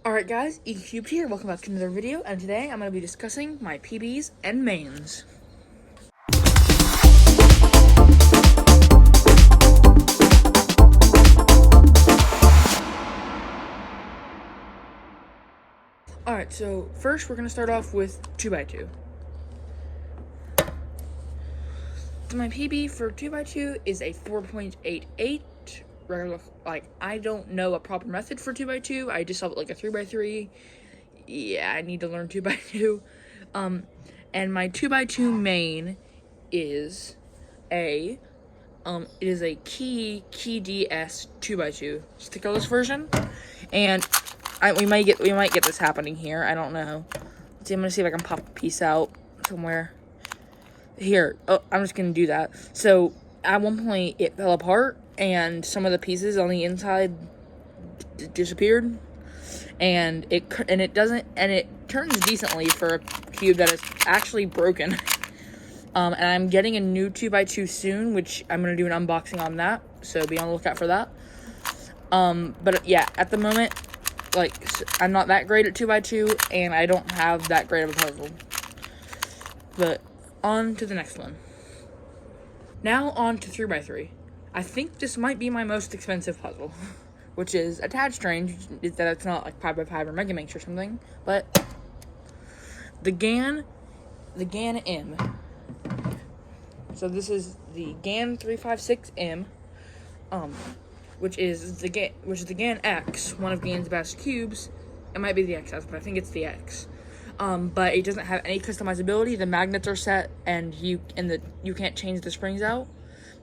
Alright guys, Qiqi here, welcome back to another video, and today I'm going to be discussing my PBs and mains. Alright, so first we're going to start off with 2x2. So my PB for 2x2 is a 4.88. Regular, I don't know a proper method for 2x2. I just saw it like a 3x3. Yeah, I need to learn 2x2. And my 2x2 main is a Qiqi DS 2x2 stickerless version, and we might get this happening here. I don't know. Let's see, I'm gonna see if I can pop a piece out somewhere. Here. Oh, I'm just gonna do that. So at one point it fell apart, and some of the pieces on the inside disappeared, and it turns decently for a cube that is actually broken. And I'm getting a new 2x2 soon, which I'm gonna do an unboxing on that, so be on the lookout for that. But yeah, at the moment, I'm not that great at 2x2, and I don't have that great of a puzzle. But on to the next one. Now on to 3x3. I think this might be my most expensive puzzle, which is a tad strange, is that it's not like 5x5 or Megaminx or something, but the Gann M. So this is the Gann 356M, which is the Gann X, one of Gann's best cubes. It might be the XS, but I think it's the X. But it doesn't have any customizability. The magnets are set, and you can't change the springs out.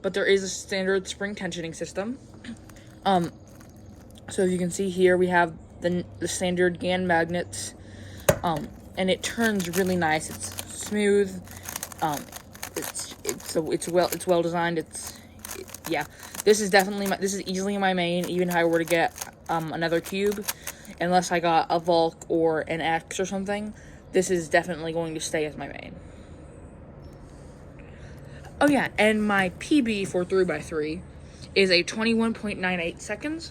But there is a standard spring tensioning system. So you can see here we have the standard Gann magnets, and it turns really nice. It's smooth. It's well designed. Yeah. This is easily my main, even if I were to get another cube, unless I got a Volk or an X or something. This is definitely going to stay as my main. Oh yeah, and my PB for 3x3 is a 21.98 seconds.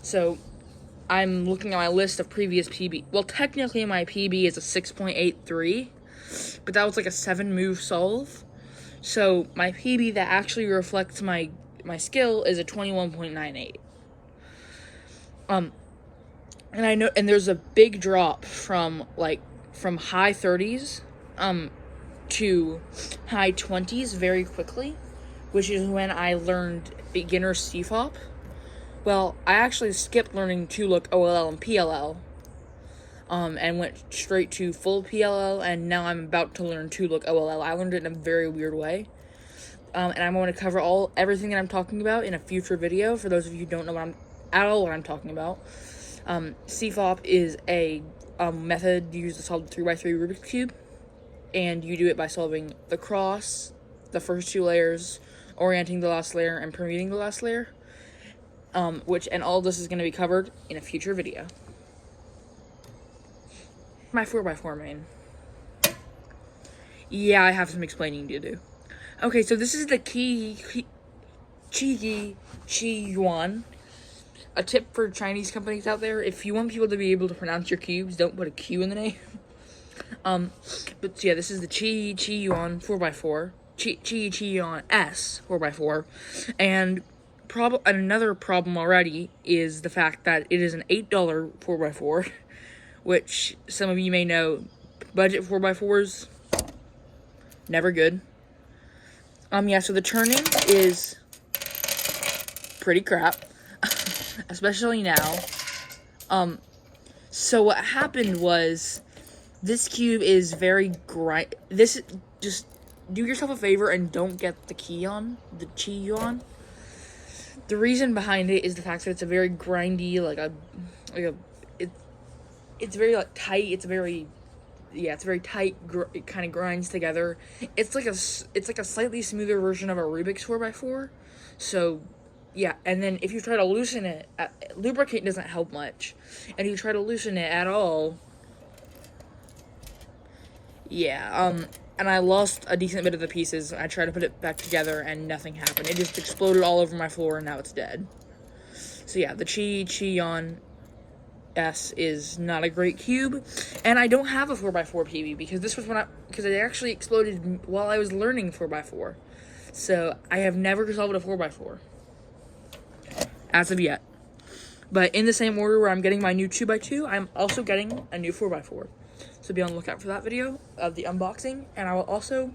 So I'm looking at my list of previous PB. Well, technically my PB is a 6.83, but that was like a 7-move solve. So my PB that actually reflects my skill is a 21.98. And I know, and there's a big drop from high 30s to high 20s very quickly, which is when I learned beginner CFOP. Well, I actually skipped learning 2-look OLL and PLL, and went straight to full PLL, and now I'm about to learn 2-look OLL. I learned it in a very weird way, and I'm going to cover everything that I'm talking about in a future video. For those of you who don't know what I'm talking about, CFOP is a method used to solve the 3x3 Rubik's Cube, and you do it by solving the cross, the first 2 layers, orienting the last layer, and permuting the last layer, and all this is going to be covered in a future video. My 4x4 main. Yeah, I have some explaining to do. Okay, so this is the Qiqi Yuan. A tip for Chinese companies out there: if you want people to be able to pronounce your cubes, don't put a Q in the name. But yeah, this is the Qiqi Yuan 4x4. Qiqi Yuan S 4x4. And another problem already is the fact that it is an $8 4x4, which some of you may know, budget 4x4s, never good. Yeah, so the turning is pretty crap, especially now. So what happened was, this cube is very just do yourself a favor and don't get the Qiqi Yuan. The reason behind it is the fact that it's a very grindy, it's very tight. It's very tight. It kind of grinds together. It's like a slightly smoother version of a Rubik's 4x4. So yeah, and then if you try to loosen it, lubricate doesn't help much. And if you try to loosen it at all, yeah, and I lost a decent bit of the pieces. I tried to put it back together, and nothing happened. It just exploded all over my floor, and now it's dead. So yeah, the Qiqi Yuan S is not a great cube, and I don't have a 4x4 PB because this was because it actually exploded while I was learning 4x4. So I have never solved a 4x4 as of yet. But in the same order where I'm getting my new 2x2, I'm also getting a new 4x4. So be on the lookout for that video of the unboxing, and I will also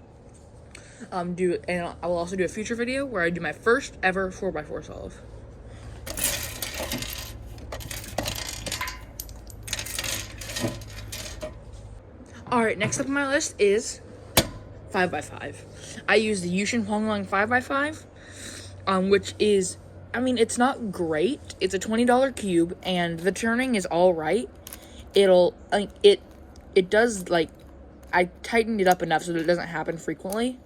do a future video where I do my first ever 4x4 solve. Alright, next up on my list is 5x5. I use the Yushin Huanglong 5x5, which is, I mean, it's not great. It's a $20 cube, and the turning is all right. It does, like, I tightened it up enough so that it doesn't happen frequently.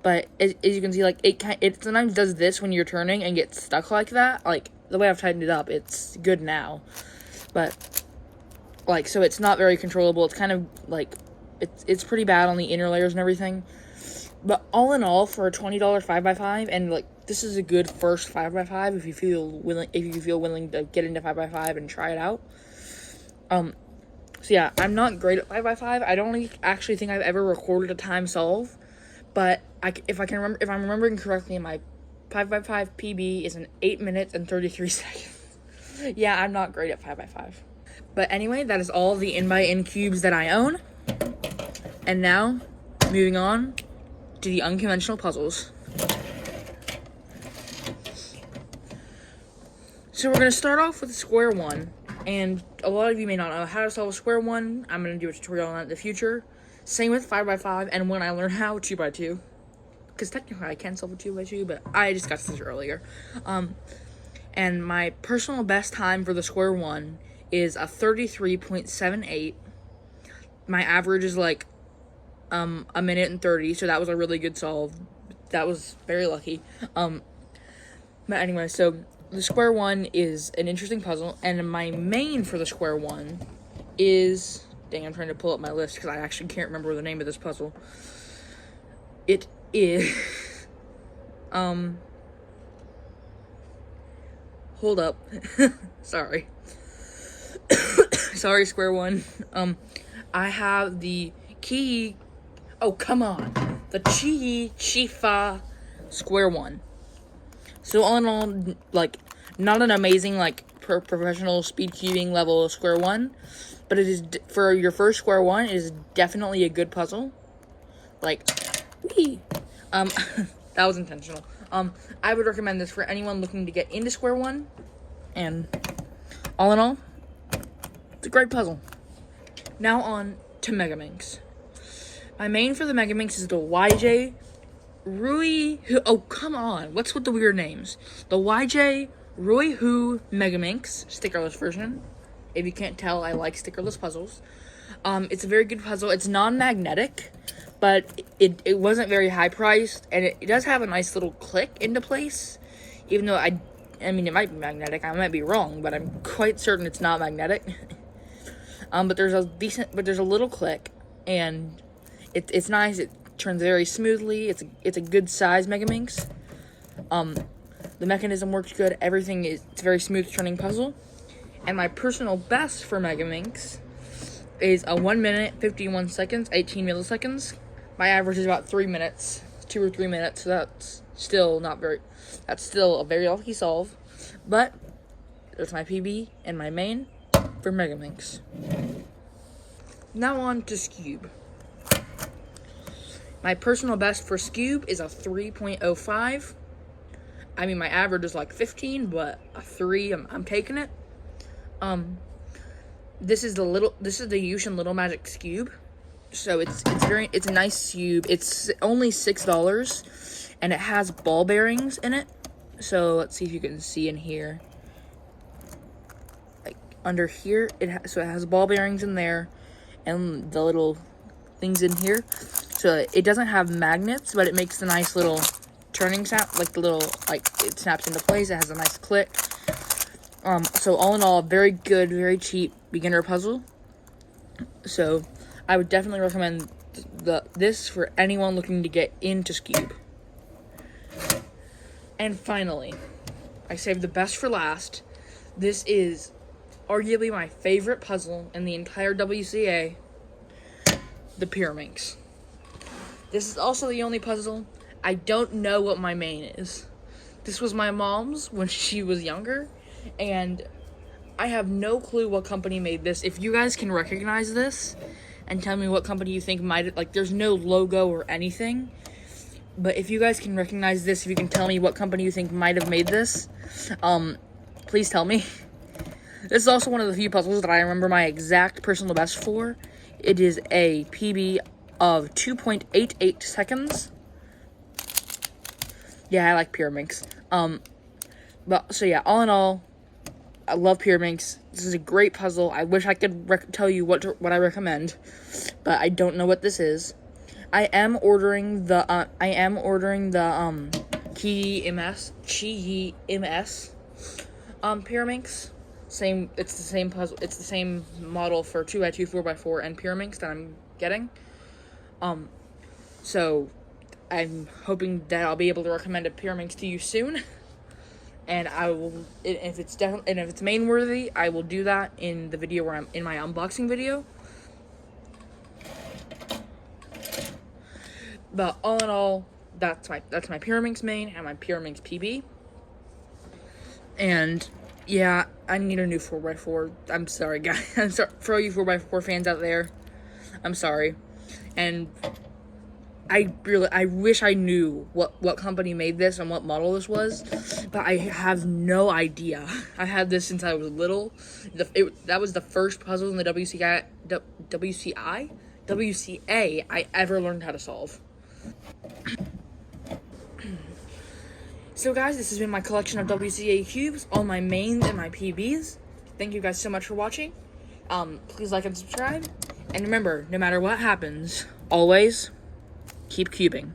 But as you can see, like, it sometimes does this when you're turning and gets stuck like that. Like, the way I've tightened it up, it's good now. But, like, so it's not very controllable. It's kind of, like, it's pretty bad on the inner layers and everything. But all in all, for a $20 5x5, and, like, this is a good first 5x5 if you feel willing to get into 5x5 and try it out. So yeah, I'm not great at 5x5. I don't actually think I've ever recorded a time solve, but if I'm remembering correctly, my 5x5 PB is in 8 minutes and 33 seconds. Yeah, I'm not great at 5x5. But anyway, that is all the in-by-in cubes that I own. And now, moving on to the unconventional puzzles. So we're going to start off with square one, and a lot of you may not know how to solve a square one. I'm going to do a tutorial on that in the future. Same with 5x5, and when I learn how, 2x2. Because technically I can solve a 2x2, but I discussed this earlier. And my personal best time for the square one is a 33.78. My average is like a minute and 30, so that was a really good solve. That was very lucky. But anyway, so the square one is an interesting puzzle, and my main for the square one is, dang, I'm trying to pull up my list because I actually can't remember the name of this puzzle. It is, hold up, sorry, sorry, square one. I have the Qiqi, oh, come on, the Qiqi square one. So all in all, like, not an amazing, like, professional speed cubing level square one, but it is, for your first square one, it is definitely a good puzzle. Like, whee! That was intentional. I would recommend this for anyone looking to get into square one, and all in all, it's a great puzzle. Now on to Megaminx. My main for the Megaminx is the YJ Rui Hu. Oh, come on. What's with the weird names? The YJ Rui Hu Megaminx stickerless version. If you can't tell, I like stickerless puzzles. It's a very good puzzle. It's non-magnetic, but it wasn't very high priced, and it does have a nice little click into place. Even though I mean, it might be magnetic. I might be wrong, but I'm quite certain it's not magnetic. But there's a little click, and it's nice. It turns very smoothly. It's a good size Megaminx. The mechanism works good. It's a very smooth turning puzzle. And my personal best for Megaminx is a 1 minute, 51 seconds, 18 milliseconds. My average is about 3 minutes, 2 or 3 minutes. So that's still a very lucky solve. But that's my PB and my main for Megaminx. Now on to Scoob. My personal best for Scoob is a 3.05. I mean, my average is like 15, but a 3, I'm taking it. This is the Yushin Little Magic Scoob. So it's a nice Scoob. It's only $6, and it has ball bearings in it. So let's see if you can see in here. Like under here, it has ball bearings in there, and the little things in here. So it doesn't have magnets, but it makes a nice little turning sound, it snaps into place. It has a nice click. So all in all, a very good, very cheap beginner puzzle. So I would definitely recommend this for anyone looking to get into Scoob. And finally, I saved the best for last. This is arguably my favorite puzzle in the entire WCA, the Pyraminx. This is also the only puzzle. I don't know what my main is. This was my mom's when she was younger, and I have no clue what company made this. If you guys can recognize this and tell me what company you think might, like, there's no logo or anything, but if you guys can recognize this, if you can tell me what company you think might have made this, please tell me. This is also one of the few puzzles that I remember my exact personal best for. It is a PB of 2.88 seconds. Yeah, I like Pyraminx. But, so yeah, all in all, I love Pyraminx. This is a great puzzle. I wish I could tell you what I recommend, but I don't know what this is. I am ordering the Qiqi MS Pyraminx. It's the same puzzle. It's the same model for 2x2, 4x4, and Pyraminx that I'm getting. So I'm hoping that I'll be able to recommend a Pyraminx to you soon. And I will, if it's main worthy, I will do that in the video where I'm in my unboxing video. But all in all, that's my Pyraminx main and my Pyraminx PB. And yeah, I need a new 4x4. I'm sorry, guys. I'm sorry for all you 4x4 fans out there. I'm sorry. And I wish I knew what company made this and what model this was, but I have no idea. I had this since I was little. That was the first puzzle in the WCA I ever learned how to solve. So guys, this has been my collection of WCA cubes, all my mains and my PBs. Thank you guys so much for watching. Please like and subscribe. And remember, no matter what happens, always keep cubing.